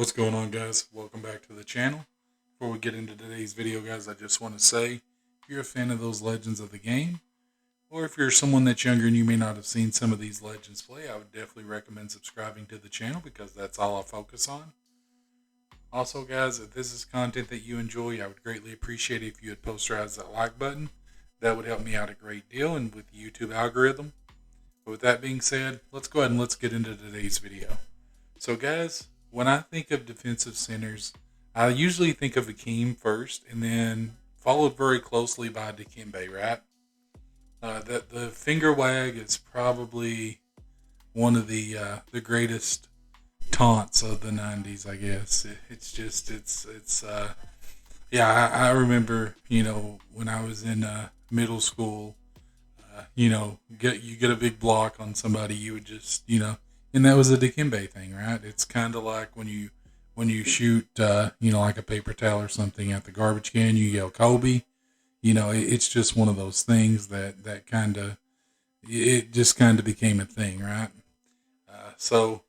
What's going on, guys? Welcome back to the channel. Before we get into today's video, guys, I just want to say, if you're a fan of those legends of the game, or if you're someone that's younger and you may not have seen some of these legends play, I would definitely recommend subscribing to the channel because that's all I focus on. Also, guys, if this is content that you enjoy, I would greatly appreciate it if you would posterize that like button. That would help me out a great deal and with the YouTube algorithm. But with that being said, let's go ahead and let's get into today's video. So, guys, when I think of defensive centers, I usually think of Akeem first, and then followed very closely by Dikembe. Right? The finger wag is probably one of the greatest taunts of the '90s. I guess it's just it's yeah. I remember when I was in middle school. You get a big block on somebody, you would just and that was a Dikembe thing, right? It's kind of like when you shoot like a paper towel or something at the garbage can, you yell Kobe. It's just one of those things that kind of it just kind of became a thing, right? So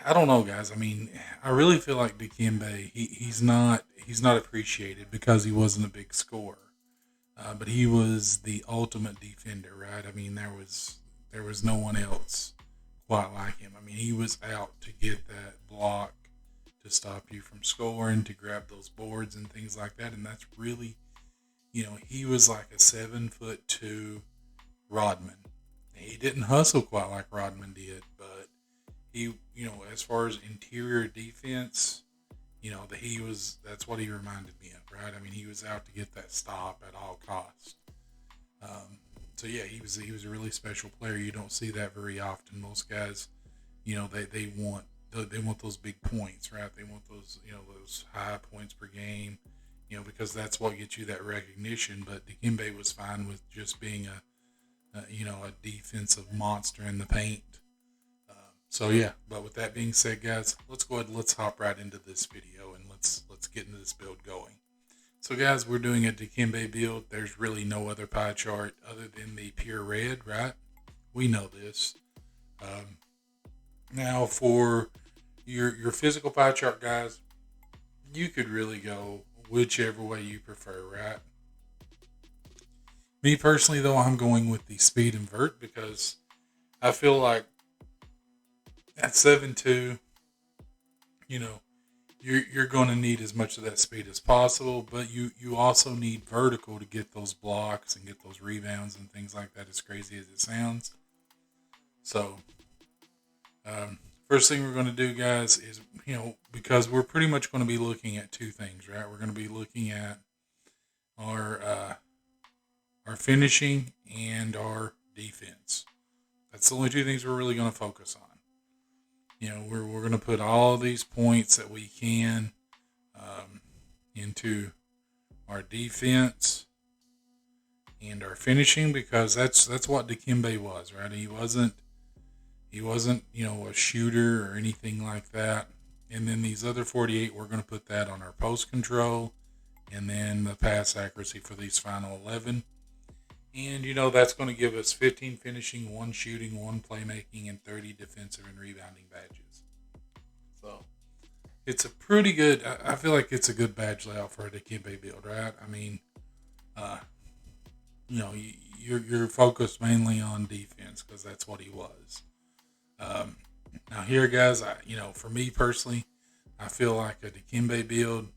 I don't know, guys. I mean, I really feel like Dikembe he's not appreciated because he wasn't a big scorer. But he was the ultimate defender, right? I mean, there was no one else quite like him. I mean, he was out to get that block, to stop you from scoring, to grab those boards and things like that. And that's really, he was like a 7'2" Rodman. He didn't hustle quite like Rodman did, but he, as far as interior defense, that that's what he reminded me of, right? I mean, he was out to get that stop at all costs. So yeah, he was a really special player. You don't see that very often. Most guys, they want those big points, right? They want those high points per game, because that's what gets you that recognition. But Dikembe was fine with just being a defensive monster in the paint. So yeah, but with that being said, guys, let's go ahead and let's hop right into this video and let's get into this build going. So guys, we're doing a Dikembe build. There's really no other pie chart other than the pure red, right? We know this. Now for your physical pie chart, guys, you could really go whichever way you prefer, right? Me personally, though, I'm going with the speed invert because I feel like at 7'2", you know, you're going to need as much of that speed as possible, but you also need vertical to get those blocks and get those rebounds and things like that. As crazy as it sounds. So, first thing we're going to do, guys, is because we're pretty much going to be looking at two things, right? We're going to be looking at our our finishing and our defense. That's the only two things we're really going to focus on. We're going to put all these points that we can into our defense and our finishing because that's what Dikembe was, right? He wasn't a shooter or anything like that. And then these other 48, we're going to put that on our post control and then the pass accuracy for these final 11. And that's going to give us 15 finishing, 1 shooting, 1 playmaking, and 30 defensive and rebounding badges. So it's a pretty good. I feel like it's a good badge layout for a Dikembe build, right? I mean, uh, you're focused mainly on defense because that's what he was. Um, Now here, guys, for me personally, I feel like a Dikembe build.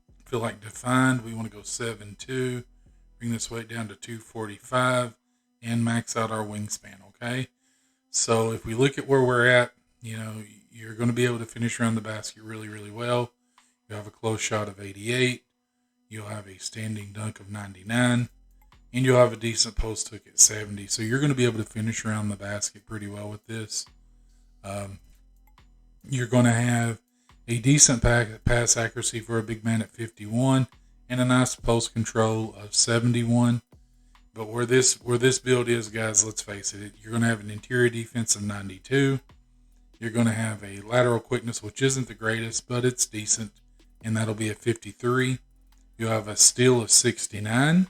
I feel like defined. We want to go 7'2". Bring this weight down to 245 and max out our wingspan, okay? So if we look at where we're at, you're going to be able to finish around the basket really, really well. You have a close shot of 88. You'll have a standing dunk of 99. And you'll have a decent post hook at 70. So you're going to be able to finish around the basket pretty well with this. Um, you're going to have a decent pass accuracy for a big man at 51 and a nice post control of 71. But where this build is, guys, let's face it, you're going to have an interior defense of 92. You're going to have a lateral quickness, which isn't the greatest, but it's decent, and that'll be a 53. You'll have a steal of 69,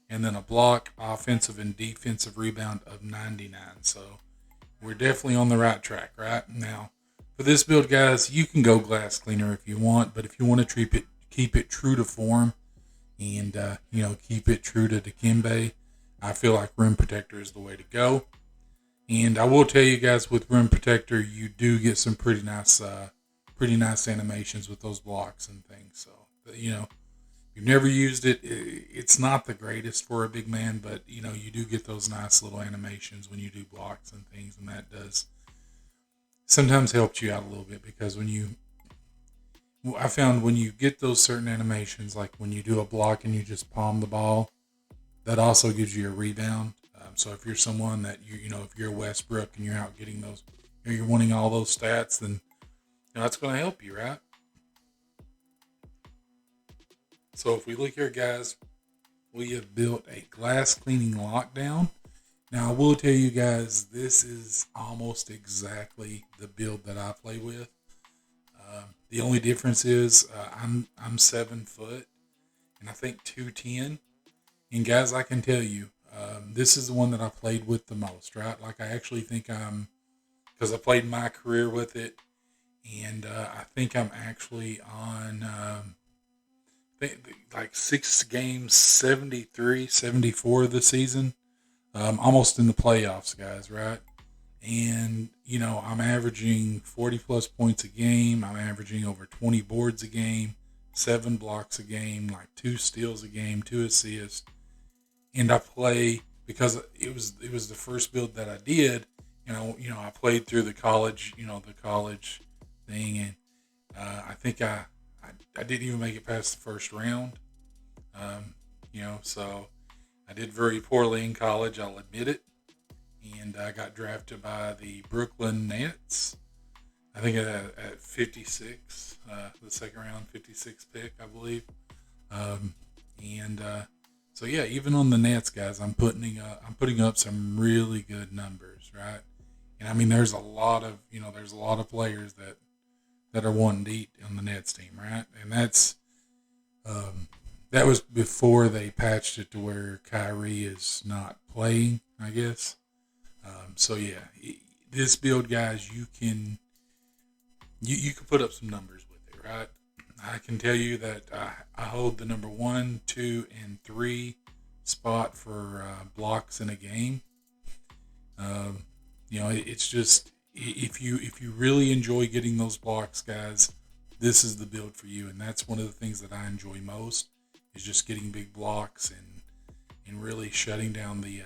and then a block, offensive, and defensive rebound of 99. So we're definitely on the right track, right? Now, For this build, guys, you can go glass cleaner if you want, but if you want to keep it true to form and keep it true to Dikembe, I feel like rim protector is the way to go. And I will tell you guys, with rim protector, you do get some pretty nice animations with those blocks and things. So you've never used it. It's not the greatest for a big man, but you do get those nice little animations when you do blocks and things, and that does sometimes help you out a little bit because I found when you get those certain animations, like when you do a block and you just palm the ball, that also gives you a rebound. So if you're someone that if you're Westbrook and you're out getting those, you're wanting all those stats, then that's going to help you, right? So if we look here, guys, we have built a glass cleaning lockdown. Now I will tell you guys, this is almost exactly the build that I play with. The only difference is I'm 7 foot and I think 210. And guys, I can tell you, this is the one that I played with the most, right? Like I actually think because I played my career with it, and I think I'm actually on like 6 games, 73, 74 this season, almost in the playoffs, guys, right? And I'm averaging 40 plus points a game. I'm averaging over 20 boards a game, 7 blocks a game, like 2 steals a game, 2 assists. And I play because it was the first build that I did. I played through the college thing, and I think I didn't even make it past the first round. So I did very poorly in college. I'll admit it. And I got drafted by the Brooklyn Nets. I think at 56, the second round, 56 pick, I believe. So yeah, even on the Nets, guys, I'm putting up some really good numbers, right? And I mean, there's a lot of players that are wanting to eat on the Nets team, right? And that was before they patched it to where Kyrie is not playing, I guess. So yeah, this build, guys, you can put up some numbers with it, right? I can tell you that I hold the number 1, 2, and 3 spot for blocks in a game. It's just if you really enjoy getting those blocks, guys, this is the build for you, and that's one of the things that I enjoy most is just getting big blocks and really shutting down the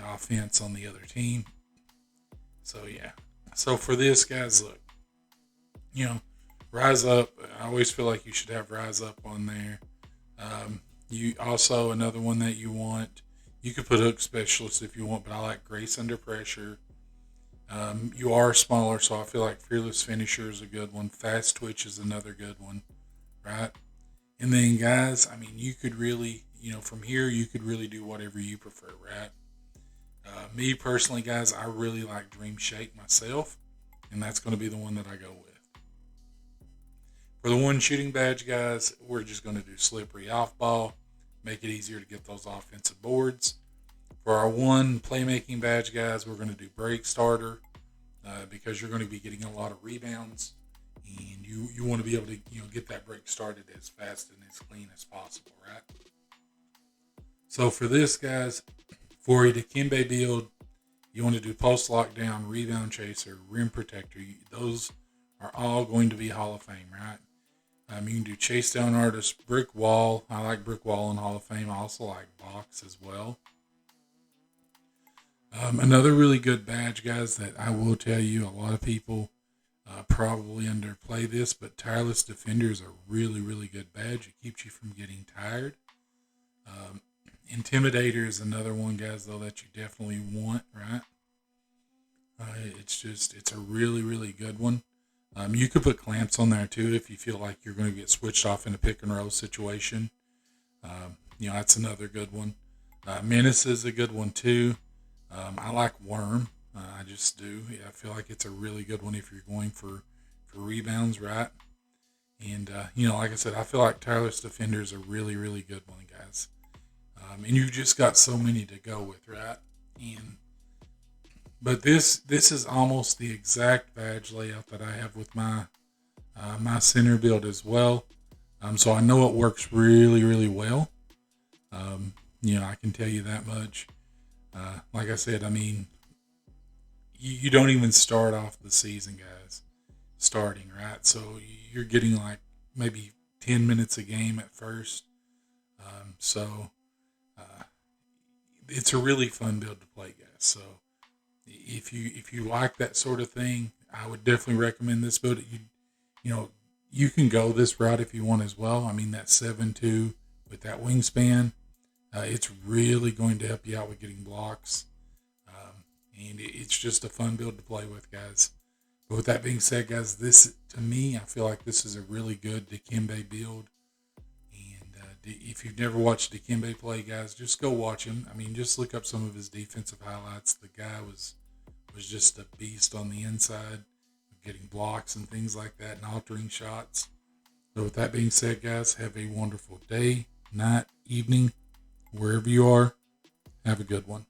offense on the other team. So yeah. So for this, guys, look, Rise Up. I always feel like you should have Rise Up on there. You also, another one that you want, you could put Hook Specialist if you want, but I like Grace Under Pressure. You are smaller, so I feel like Fearless Finisher is a good one. Fast Twitch is another good one, right? And then, guys, I mean, you could really, from here, you could really do whatever you prefer, right? Me personally, guys, I really like Dream Shake myself, and that's going to be the one that I go with. For the 1 shooting badge, guys, we're just going to do Slippery Off Ball, make it easier to get those offensive boards. For our 1 playmaking badge, guys, we're going to do Break Starter because you're going to be getting a lot of rebounds, and you want to be able to get that break started as fast and as clean as possible, right? So for this, guys, for a Dikembe build, you want to do Post Lockdown, Rebound Chaser, Rim Protector. Those are all going to be Hall of Fame, right? You can do Chase Down Artist, Brick Wall. I like Brick Wall in Hall of Fame. I also like Box as well. Another really good badge, guys, that I will tell you, a lot of people probably underplay this, but Tireless Defender is a really, really good badge. It keeps you from getting tired. Intimidator is another one, guys, though, that you definitely want, right? It's a really, really good one. You could put clamps on there too if you feel like you're going to get switched off in a pick and roll situation. That's another good one. Menace is a good one too. I like Worm. I just do. Yeah, I feel like it's a really good one if you're going for rebounds, right? And like I said, I feel like Tireless Defender is a really, really good one, guys. And you've just got so many to go with, right? And But this is almost the exact badge layout that I have with my center build as well. So I know it works really, really well. Um, I can tell you that much. Like I said, I mean, you don't even start off the season, guys. Starting right, so you're getting like maybe 10 minutes a game at first. So uh, it's a really fun build to play, guys. So if you like that sort of thing, I would definitely recommend this build. You know you can go this route if you want as well. I mean that 7-2 with that wingspan, it's really going to help you out with getting blocks, and it's just a fun build to play with, guys. But with that being said, guys, this to me, I feel like this is a really good Dikembe build. And if you've never watched Dikembe play, guys, just go watch him. I mean, just look up some of his defensive highlights. The guy was just a beast on the inside, getting blocks and things like that, and altering shots. So with that being said, guys, have a wonderful day, night, evening, wherever you are. Have a good one.